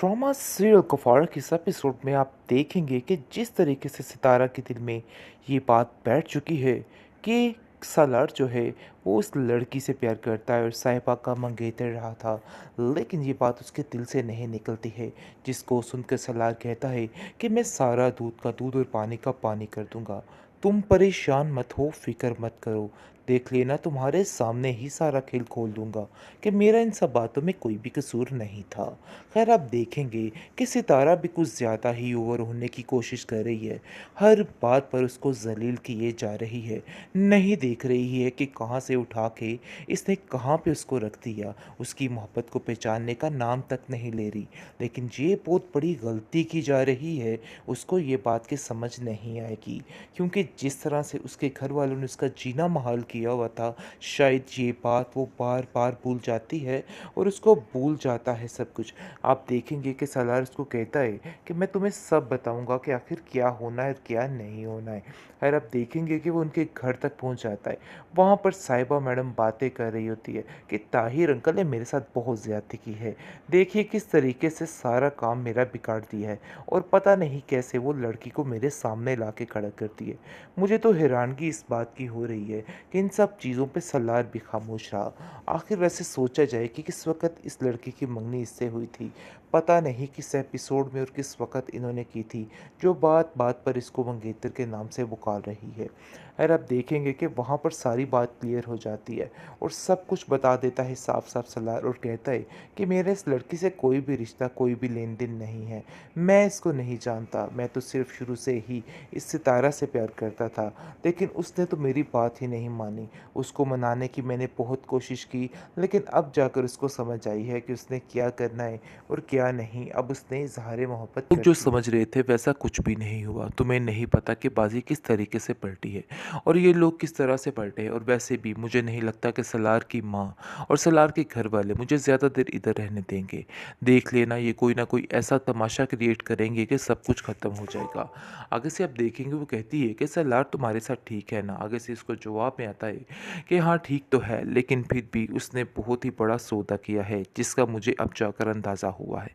Drama serial कफारा के इस episode में आप देखेंगे कि जिस तरीके से सितारा के दिल में ये बात बैठ चुकी है कि सालार जो है वो उस लड़की से प्यार करता है और साहिबा का मंगेतर रहा था। लेकिन ये बात उसके दिल से नहीं निकलती है, जिसको सुनकर सालार कहता है कि मैं सारा दूध का दूध और पानी का पानी कर दूंगा। तुम परेशान मत हो, फिक्र मत करो, देख लेना तुम्हारे सामने ही सारा खेल खोल दूंगा कि मेरा इन सब बातों में कोई भी कसूर नहीं था। खैर आप देखेंगे कि सितारा भी कुछ ज़्यादा ही ओवर होने की कोशिश कर रही है। हर बात पर उसको जलील किए जा रही है। नहीं देख रही है कि कहाँ से उठा के इसने कहाँ पे उसको रख दिया। उसकी मोहब्बत को पहचानने का नाम तक नहीं ले रही। लेकिन ये बहुत बड़ी गलती की जा रही है। उसको ये बात की समझ नहीं आएगी, क्योंकि जिस तरह से उसके घर वालों ने उसका जीना महाल किया हुआ था, शायद ये बात वो बार बार भूल जाती है और उसको भूल जाता है सब कुछ। आप देखेंगे कि सालार उसको कहता है कि मैं तुम्हें सब बताऊंगा कि आखिर क्या होना है क्या नहीं होना है। खैर आप देखेंगे कि वो उनके घर तक पहुंच जाता है। वहाँ पर साहिबा मैडम बातें कर रही होती है कि ताहिर अंकल ने मेरे साथ बहुत ज़्यादती की है। देखिए किस तरीके से सारा काम मेरा बिगाड़ दिया है और पता नहीं कैसे वो लड़की को मेरे सामने ला के खड़ा करती है। मुझे तो हैरानगी इस बात की हो रही है कि इन सब चीज़ों पे सलार भी खामोश रहा। आखिर वैसे सोचा जाए कि किस वक़्त इस लड़की की मंगनी इससे हुई थी। पता नहीं किस एपिसोड में और किस वक़्त इन्होंने की थी, जो बात-बात पर इसको मंगेतर के नाम से पुकार रही है। और आप देखेंगे कि वहाँ पर सारी बात क्लियर हो जाती है और सब कुछ बता देता है साफ-साफ सलार और कहता है कि मेरा इस लड़की से कोई भी रिश्ता, कोई भी लेन-देन नहीं है। मैं इसको नहीं जानता, मैं तो सिर्फ़ शुरू से ही इस सितारा से प्यार करता था। लेकिन उसने तो मेरी बात ही नहीं मानी। उसको मनाने की मैंने बहुत कोशिश की, लेकिन अब जाकर उसको समझ आई है कि उसने क्या करना है और क्या नहीं। अब उसने इज़हार मोहब्बत लोग कर जो दिया। समझ रहे थे वैसा कुछ भी नहीं हुआ। तुम्हें नहीं पता कि बाजी किस तरीके से पलटी है और ये लोग किस तरह से पलटे हैं। और वैसे भी मुझे नहीं लगता कि सलार की माँ और सलार के घर वाले मुझे ज़्यादा देर इधर रहने देंगे। देख लेना, ये कोई ना कोई ऐसा तमाशा क्रिएट करेंगे कि सब कुछ ख़त्म हो जाएगा। आगे से आप देखेंगे वो कहती है कि सलार तुम्हारे साथ ठीक है ना। आगे से इसको जवाब में आता है कि हाँ ठीक तो है, लेकिन फिर भी उसने बहुत ही बड़ा सौदा किया है जिसका मुझे अब जाकर अंदाज़ा हुआ है।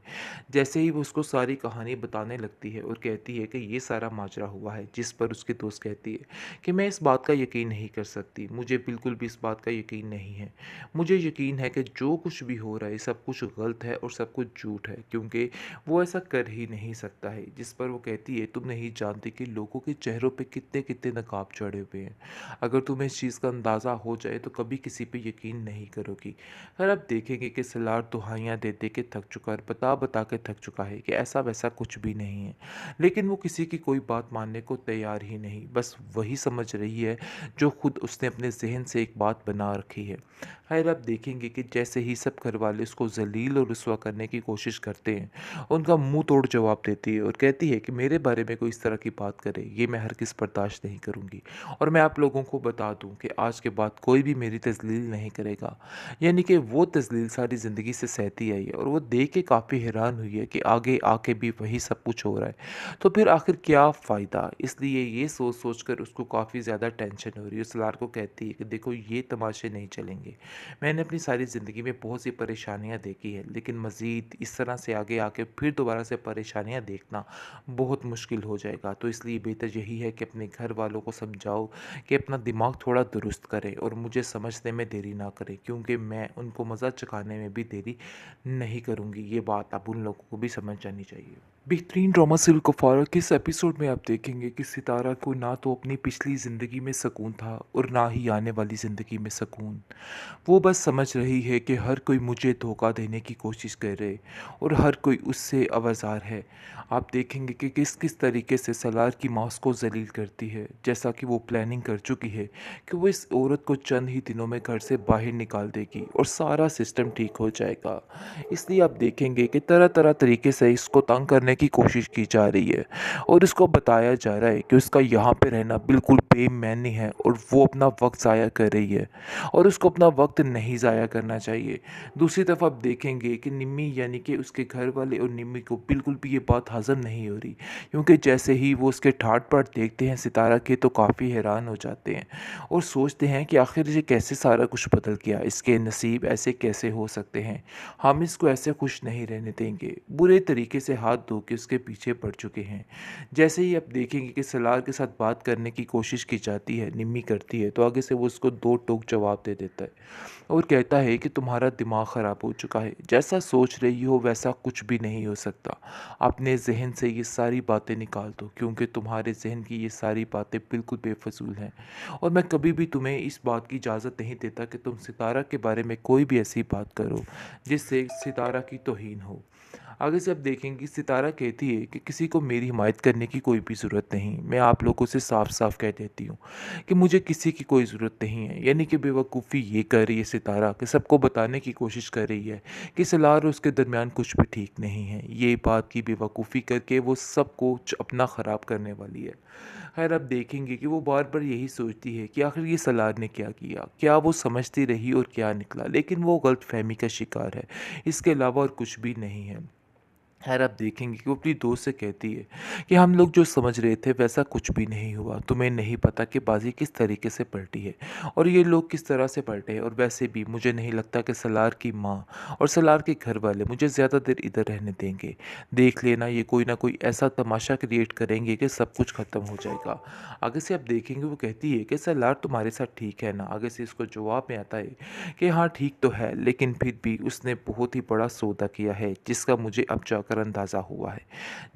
जैसे ही वो उसको सारी कहानी बताने लगती है और कहती है कि ये सारा माजरा हुआ है, जिस पर उसकी दोस्त कहती है कि मैं इस बात का यकीन नहीं कर सकती, मुझे बिल्कुल भी इस बात का यकीन नहीं है। मुझे यकीन है कि जो कुछ भी हो रहा है सब कुछ गलत है और सब कुछ झूठ है, क्योंकि वो ऐसा कर ही नहीं सकता है। जिस पर वो कहती है तुम नहीं जानती कि लोगों के चेहरों पे कितने कितने नकाब चढ़े हुए हैं। अगर तुम्हें इस चीज़ का अंदाज़ा हो जाए तो कभी किसी पे यकीन नहीं करोगी। फिर आप देखेंगे कि सलार दुहाइयाँ दे दे के थक चुका है और बता बता के थक चुका है कि ऐसा वैसा कुछ भी नहीं है। लेकिन वो किसी की कोई बात मानने को तैयार ही नहीं, बस वही समझ रही है जो खुद उसने अपने जहन से एक बात बना रखी है। खैर आप देखेंगे कि जैसे ही सब घर वाले उसको जलील और रुसवा करने की कोशिश करते हैं, उनका मुंह तोड़ जवाब देती है और कहती है कि मेरे बारे में कोई इस तरह की बात करे ये मैं हरगिज़ बर्दाश्त नहीं करूँगी। और मैं आप लोगों को बता दूं कि आज के बाद कोई भी मेरी तजलील नहीं करेगा। यानी कि वो तज़लील सारी ज़िंदगी से सहती आई है और वो देख के काफ़ी हैरान हुई है कि आगे आके भी वही सब कुछ हो रहा है। तो फिर आखिर क्या फ़ायदा? इसलिए ये सोच-सोच कर उसको काफ़ी ज़्यादा टेंशन हो रही है। सलार को कहती है कि देखो ये तमाशे नहीं चलेंगे। मैंने अपनी सारी ज़िंदगी में बहुत सी परेशानियाँ देखी है, लेकिन मज़ीद इस तरह से आगे आके फिर दोबारा से परेशानियाँ देखना बहुत मुश्किल हो जाएगा। तो इसलिए बेहतर यही है कि अपने घर वालों को समझाओ कि अपना दिमाग थोड़ा दुरुस्त करें और मुझे समझने में देरी ना करें, क्योंकि मैं उनको मज़ा चखाने में भी देरी नहीं करूँगी। ये बात अब उन लोगों को भी समझ जानी चाहिए। बेहतरीन ड्रामा सीरियल कुफारा के इस एपिसोड में आप देखेंगे कि सितारा को ना तो अपनी पिछली ज़िंदगी में सुकून था और ना ही आने वाली ज़िंदगी में सुकून। वो बस समझ रही है कि हर कोई मुझे धोखा देने की कोशिश कर रहे और हर कोई उससे अवजार है। आप देखेंगे कि किस किस तरीके से सलार की माँ उसको जलील करती है, जैसा कि वो प्लानिंग कर चुकी है कि वो इस औरत को चंद ही दिनों में घर से बाहर निकाल देगी और सारा सिस्टम ठीक हो जाएगा। इसलिए आप देखेंगे कि तरह तरह तरीके से इसको तंग करने की कोशिश की जा रही है और इसको बताया जा रहा है कि उसका यहाँ पे रहना बिल्कुल बेईमानी है और वो अपना वक्त ज़ाया कर रही है और उसको अपना वक्त नहीं ज़ाया करना चाहिए। दूसरी तरफ आप देखेंगे कि निम्मी यानी कि उसके घर वाले और निम्मी को बिल्कुल भी ये बात हज़म नहीं हो रही, क्योंकि जैसे ही वो उसके ठाट-बाट देखते हैं सितारा के तो काफ़ी हैरान हो जाते हैं और सोचते हैं कि आखिर ये कैसे सारा कुछ बदल गया, इसके नसीब ऐसे कैसे हो सकते हैं, हम इसको ऐसे खुश नहीं रहने देंगे। बुरे तरीके से हाथ धो के उसके पीछे पड़ चुके हैं। जैसे ही आप देखेंगे कि सलार के साथ बात करने की कोशिश की जाती है, निम्मी करती है, तो आगे से वो उसको दो टोक जवाब दे देता है और कहता है कि तुम्हारा दिमाग ख़राब हो चुका है, जैसा सोच रही हो वैसा कुछ भी नहीं हो सकता। अपने ज़हन से ये सारी बातें निकाल दो, क्योंकि तुम्हारे ज़हन की ये सारी बातें बिल्कुल बेफजूल हैं और मैं कभी भी तुम्हें इस बात की इजाज़त नहीं देता कि तुम सितारा के बारे में कोई भी ऐसी बात करो जिससे सितारा की तौहीन हो। आगे से आप देखेंगे सितारा कहती है कि किसी को मेरी हिमायत करने की कोई भी ज़रूरत नहीं। मैं आप लोगों से साफ साफ कह देती हूँ कि मुझे किसी की कोई ज़रूरत नहीं है। यानी कि बेवकूफ़ी ये कर रही है सितारा कि सबको बताने की कोशिश कर रही है कि सलार और उसके दरमियान कुछ भी ठीक नहीं है। ये बात की बेवकूफ़ी करके वो सब कुछ अपना ख़राब करने वाली है। खैर आप देखेंगे कि वो बार बार यही सोचती है कि आखिर ये सलार ने क्या किया, क्या वो समझती रही और क्या निकला, लेकिन वो गलत फहमी का शिकार है। इसके अलावा और कुछ भी नहीं है। खैर आप देखेंगे कि वो अपनी दोस्त से कहती है कि हम लोग जो समझ रहे थे वैसा कुछ भी नहीं हुआ, तुम्हें नहीं पता कि बाजी किस तरीके से पलटी है और ये लोग किस तरह से पलटे हैं, और वैसे भी मुझे नहीं लगता कि सलार की माँ और सलार के घर वाले मुझे ज़्यादा देर इधर रहने देंगे। देख लेना ये कोई ना कोई ऐसा तमाशा क्रिएट करेंगे कि सब कुछ ख़त्म हो जाएगा। आगे से आप देखेंगे वो कहती है कि सलार तुम्हारे साथ ठीक है ना। आगे से इसको जवाब में आता है कि हाँ ठीक तो है, लेकिन फिर भी उसने बहुत ही बड़ा सौदा किया है जिसका मुझे अब जाकर अंदाज़ा हुआ है।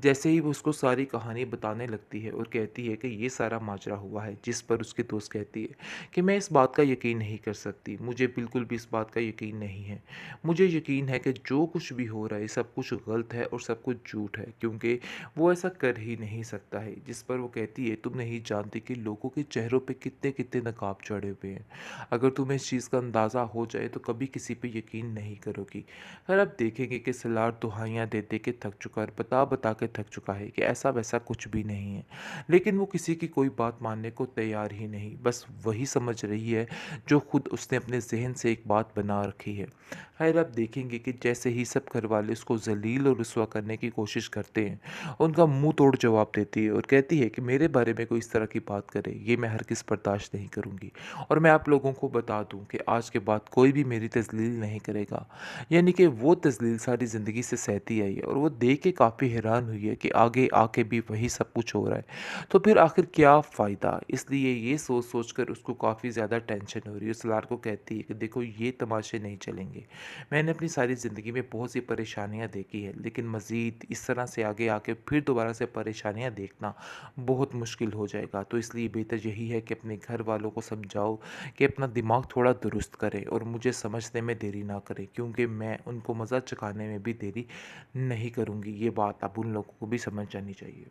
जैसे ही वो उसको सारी कहानी बताने लगती है और कहती है कि ये सारा माजरा हुआ है, जिस पर उसकी दोस्त कहती है कि मैं इस बात का यकीन नहीं कर सकती, मुझे बिल्कुल भी इस बात का यकीन नहीं है। मुझे यकीन है कि जो कुछ भी हो रहा है सब कुछ गलत है और सब कुछ झूठ है, क्योंकि वो ऐसा कर ही नहीं सकता है। जिस पर वो कहती है तुम नहीं जानती कि लोगों के चेहरों पे कितने कितने नकाब चढ़े हुए हैं। अगर तुम्हें इस चीज़ का अंदाज़ा हो जाए तो कभी किसी पे यकीन नहीं करोगी। फिर आप देखेंगे कि सलार दुहाइयाँ दे दे के थक चुका है और बता बता के थक चुका है कि ऐसा वैसा कुछ भी नहीं है, लेकिन वो किसी की कोई बात मानने को तैयार ही नहीं, बस वही समझ रही है जो खुद उसने अपने जहन से एक बात बना रखी है। खैर आप देखेंगे कि जैसे ही सब घर वाले उसको जलील और रुसवा करने की कोशिश करते हैं, उनका मुंह तोड़ जवाब देती है और कहती है कि मेरे बारे में कोई इस तरह की बात करे ये मैं हर किस बर्दाश्त नहीं करूँगी, और मैं आप लोगों को बता दूं कि आज के बाद कोई भी मेरी तजलील नहीं करेगा। यानी कि वो तजलील सारी ज़िंदगी से सहती आई है और वो देख के काफ़ी हैरान हुई है कि आगे आके भी वही सब कुछ हो रहा है, तो फिर आखिर क्या फ़ायदा। इसलिए ये सोच सोच कर उसको काफ़ी ज़्यादा टेंशन हो रही है। सलार को कहती है कि देखो ये तमाशे नहीं चलेंगे, मैंने अपनी सारी ज़िंदगी में बहुत सी परेशानियाँ देखी है, लेकिन मज़ीद इस तरह से आगे आके फिर दोबारा से परेशानियाँ देखना बहुत मुश्किल हो जाएगा। तो इसलिए बेहतर यही है कि अपने घर वालों को समझाओ कि अपना दिमाग थोड़ा दुरुस्त करें और मुझे समझने में देरी ना करें, क्योंकि मैं उनको मज़ा चखाने में भी देरी नहीं करूँगी। ये बात अब उन लोगों को भी समझ जानी चाहिए।